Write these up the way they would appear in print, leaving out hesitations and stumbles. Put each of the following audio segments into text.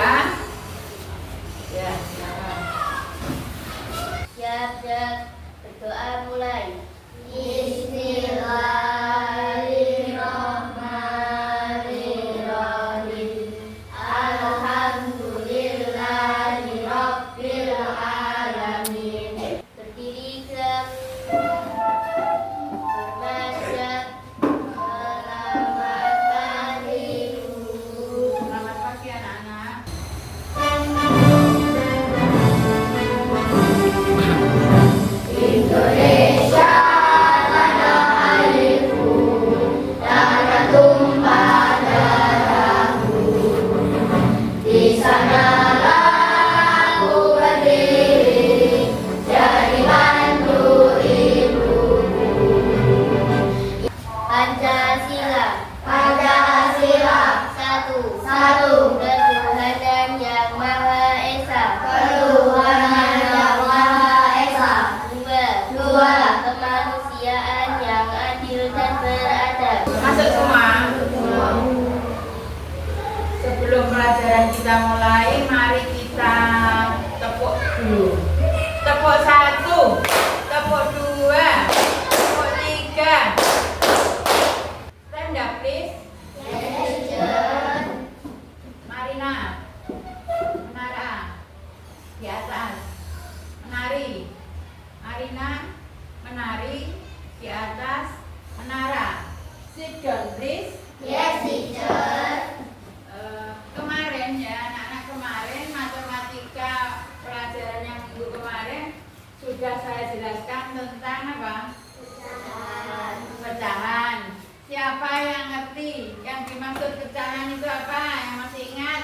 Ya, silakan. Siap, berdoa mulai. Bismillahirrahmanirrahim. Alhamdulillahirabbil alamin. Berdiri gerak. Bermajab. Selamat pagi, Bu. Selamat pagi anak-anak. Indonesia tanah airku, tanah tumpah darahku. Di sanalah aku berdiri, jadi mantu ibuku. Pancasila, Pancasila, satu, ketuhanan yang maha esa, ketuhanan yang maha esa. Dua, kemanusiaan yang adil dan beradab. Masuk semua. Sebelum pelajaran kita mulai, mari kita tepuk dulu. Tepuk 1, tepuk 2, tepuk 3. Stand up please. Marina, menara di atas, menari. Marina, menari di atas menara. Sit down please. Yes, teacher. Kemarin ya anak-anak, kemarin matematika pelajaran yang minggu kemarin sudah saya jelaskan tentang apa? Pecahan. Siapa yang ngerti yang dimaksud pecahan itu apa? Yang masih ingat?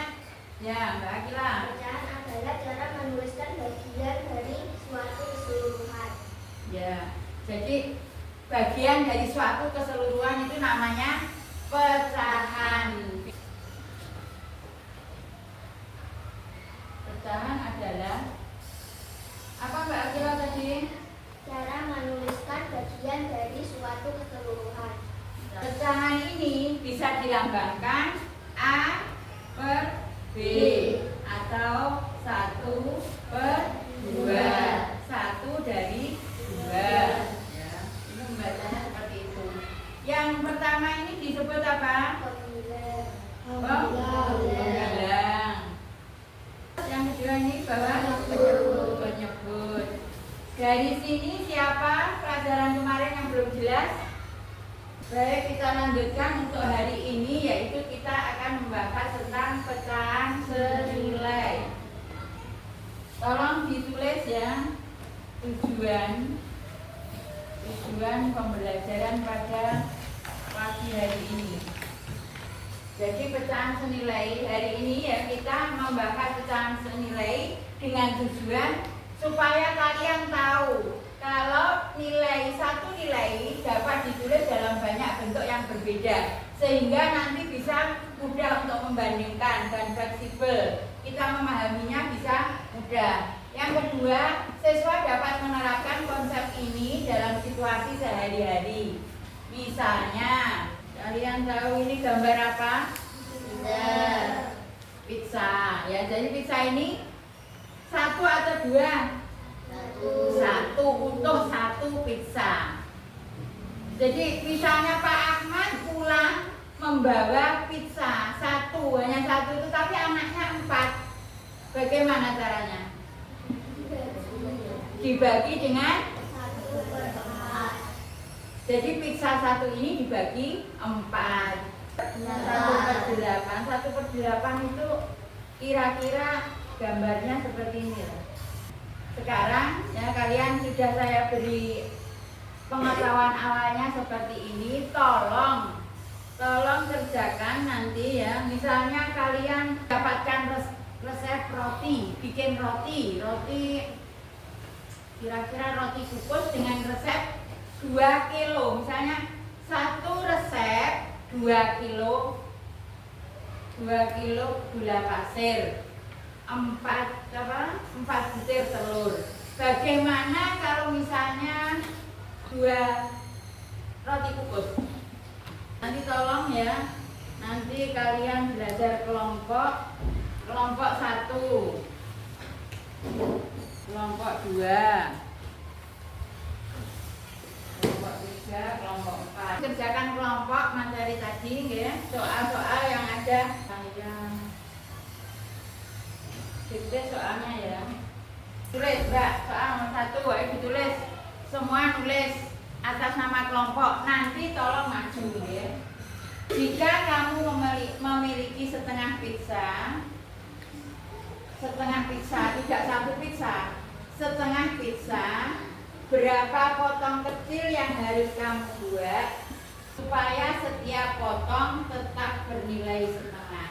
Ya, Mbak Akila. Pecahan adalah cara menuliskan bagian dari suatu keseluruhan. Ya, jadi bagian dari suatu keseluruhan itu namanya pecahan. Pecahan adalah apa Mbak Akila tadi? Cara menuliskan bagian dari suatu keseluruhan. Pecahan ini bisa dilambangkan A per B atau 1/2. 1 dari 2. Ya, ini membacanya seperti itu. Yang pertama ini disebut apa? Penggalang. Yang kedua ini penyebut. Dari sini siapa pelajaran kemarin yang belum jelas? Baik, kita lanjutkan untuk hari ini, yaitu kita akan membahas tentang pecahan senilai. Tolong ditulis ya tujuan pembelajaran pada pagi hari ini. Jadi pecahan senilai hari ini ya, kita membahas pecahan senilai dengan tujuan supaya kalian tahu kalau satu nilai dapat ditulis dalam banyak bentuk yang berbeda, sehingga nanti bisa mudah untuk membandingkan dan fleksibel. Kita memahaminya bisa mudah. Yang kedua, siswa dapat menerapkan konsep ini dalam situasi sehari-hari. Misalnya, kalian tahu ini gambar apa? Pizza. Ya, jadi pizza ini 1 atau 2? 1, utuh 1 pizza. Jadi misalnya Pak Ahmad pulang membawa pizza 1, hanya 1 itu, tapi anaknya 4. Bagaimana caranya? Dibagi dengan 1/4. jadi pizza 1 ini dibagi 4. 1/8. 1/8 itu kira-kira gambarnya seperti ini. Sekarang ya, kalian sudah saya beri pengetahuan awalnya seperti ini. Tolong kerjakan nanti ya. Misalnya kalian dapatkan resep roti, bikin roti kira-kira roti kukus dengan resep 2 kilo. Misalnya satu resep 2 kilo gula pasir, 4 butir telur. Bagaimana kalau misalnya 2 roti kukus? Nanti tolong ya, nanti kalian belajar kelompok kelompok 1, kelompok 2, kelompok 3, kelompok 4. Kerjakan kelompok materi tadi ya, soal-soal yang ada. Saya dikte soalnya ya. Tulis Mbak, soal nomor 1, ayo ditulis. Semua nulis atas nama kelompok. Nanti tolong maju ya. Jika kamu memiliki setengah pizza, tidak satu pizza, setengah pizza, berapa potong kecil yang harus kamu buat supaya setiap potong tetap bernilai setengah?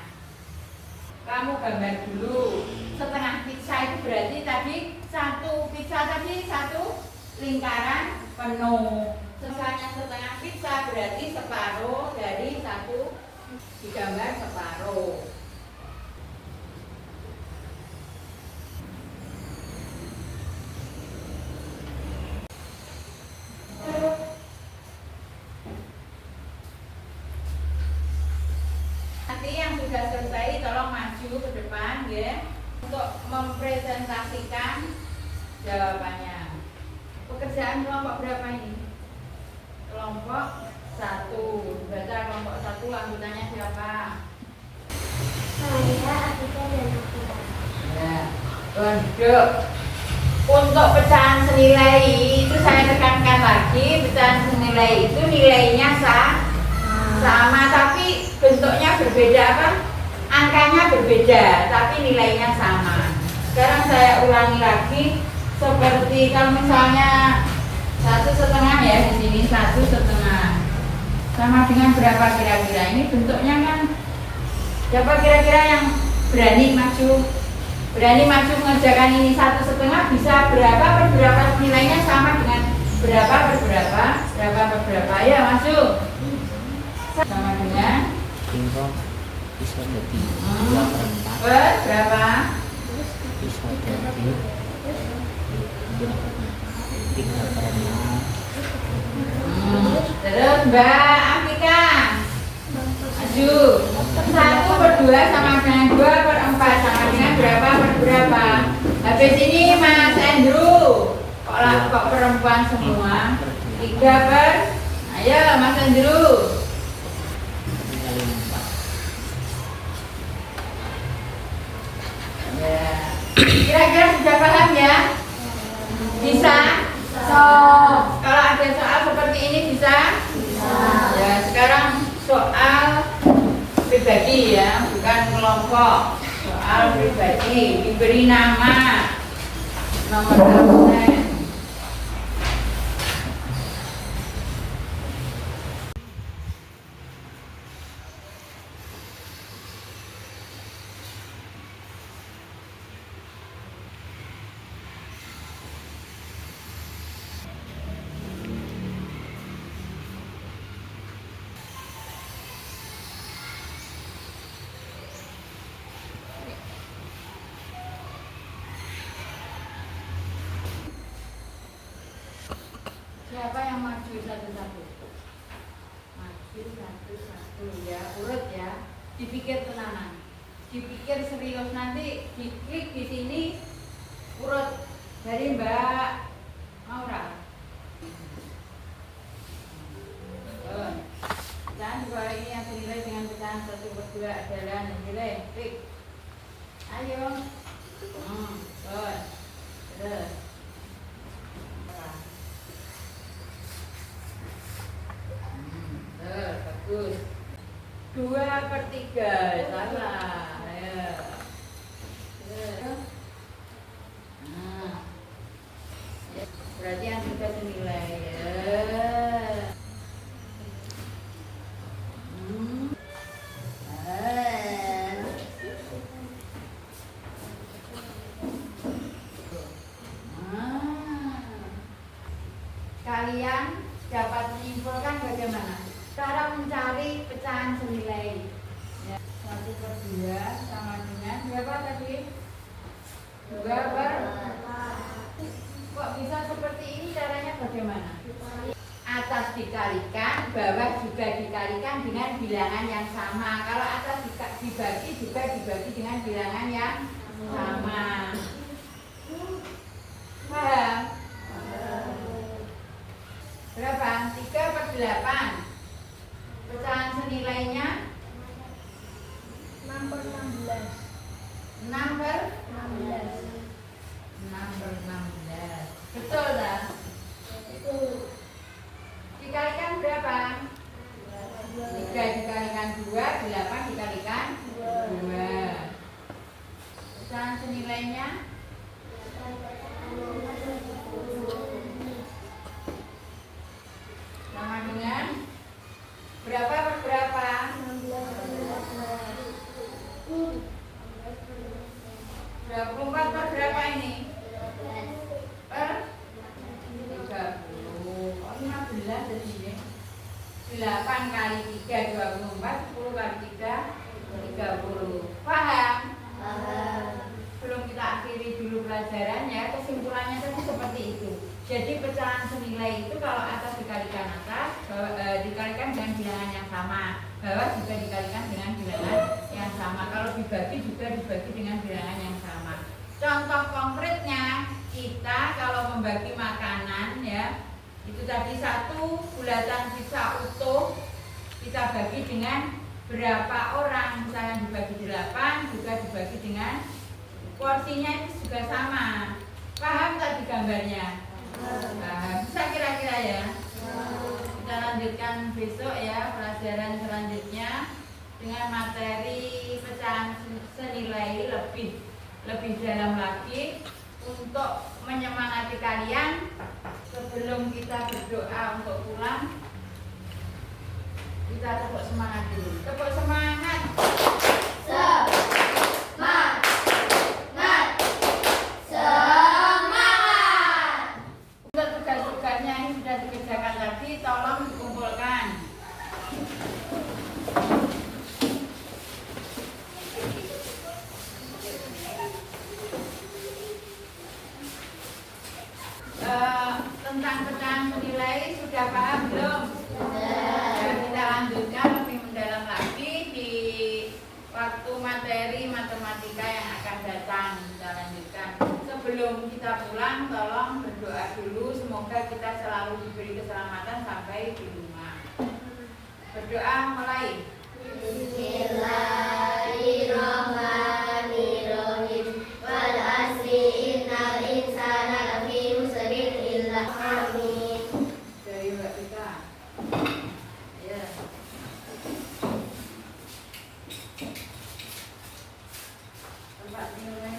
Kamu gambar dulu. Setengah pizza itu berarti tadi satu pizza tadi satu lingkaran penuh. Sisanya setengah pizza berarti separuh dari satu, digambar separuh. Nanti yang sudah selesai tolong maju ke depan ya, untuk mempresentasikan jawabannya. Pekerjaan kelompok berapa ini? Kelompok 1. Baca kelompok 1, anggotanya siapa? Saya, Atika, dan Atika. Ya, duduk. Untuk pecahan senilai itu saya tekankan lagi, pecahan senilai itu nilainya sama, tapi bentuknya berbeda apa? Angkanya berbeda, tapi nilainya sama. Sekarang saya ulangi lagi, seperti kalau misalnya 1,5 ya, di sini 1,5 sama dengan berapa kira-kira? Ini bentuknya kan, siapa kira-kira yang berani maju mengerjakan ini 1,5 bisa berapa per berapa, nilainya sama dengan berapa per berapa, ya masuk sama dengan bisa jadi 2/4 per berapa, bisa jadi 3/5. Terus Mbak Atika maju. 1/2 sama dengan 2/4 sama dengan berapa per berapa. Habis ini Mas Andrew, kok perempuan semua, 3 ayo Mas Andrew. Kali 4. Ya. Kira-kira sudah paham ya? Bisa? Kalau ada soal seperti ini bisa? Ya, sekarang soal pribadi ya, bukan kelompok. Soal pribadi, diberi nama, nomor absen. Siapa yang maju satu-satu? Maju satu-satu ya, urut ya. Dipikir tenanan, dipikir serius, nanti diklik di sini urut dari Mbak Maura. Pecahan dua ini yang senilai dengan pecahan 1/2 adalah nilai. Klik. Ayo. Terus. Bagus. 2/3 salah. Ayo. Nah. Berarti yang sudah senilai ya. Kalian dapat menyimpulkan bagaimana cara mencari pecahan senilai ya, 1/2 sama dengan berapa tadi? 2/4. Kok bisa seperti ini, caranya bagaimana? atas dikalikan, bawah juga dikalikan dengan bilangan yang sama. Kalau atas dibagi juga dibagi dengan bilangan yang sama. Paham? Berapa? 3/8. Pecahan senilainya 6/16. 6/16. 6/16. Betul tak? Betul. Dikalikan berapa? 3 dikalikan 2, 8 dikalikan 2. Pecahan senilainya sama dengan berapa per berapa? 24 per berapa ini? Per 30. Oh, 15 jadi 8 kali 3 24, 10 kali 3 30. Paham? Belum kita akhiri dulu pelajarannya, kesimpulannya tadi seperti itu. Jadi pecahan senilai itu kalau atas dikalikan atas, dikalikan dengan bilangan yang sama, bawah juga dikalikan dengan bilangan yang sama. Kalau dibagi juga dibagi dengan bilangan yang sama. Contoh konkretnya, kita kalau membagi makanan ya, itu tadi 1 bulatan pizza utuh kita bagi dengan berapa orang, misalnya dibagi 8 juga dibagi dengan porsinya itu juga sama. Paham tadi gambarnya? Paham. Bisa kira-kira ya? Kita lanjutkan besok ya pelajaran selanjutnya dengan materi pecahan senilai lebih dalam lagi untuk menyemangati kalian. Sebelum kita berdoa untuk pulang, kita tepuk semangat dulu. Tepuk semangat. Untuk tugas-tugasnya ini sudah dikerjakan tadi, tolong dikumpulkan. Tentang pecahan senilai sudah paham belum? Ya, kita lanjutkan lebih mendalam lagi di waktu materi matematika yang akan datang. Kita lanjutkan. Sebelum kita pulang, tolong berdoa dulu. Semoga kita selalu diberi keselamatan sampai di rumah. Berdoa mulai. Bismillahirrahmanirrahim. Wal asri innal insana lafi khusrin illa amin. Dari Mbak Tika. Ya. Tempat ini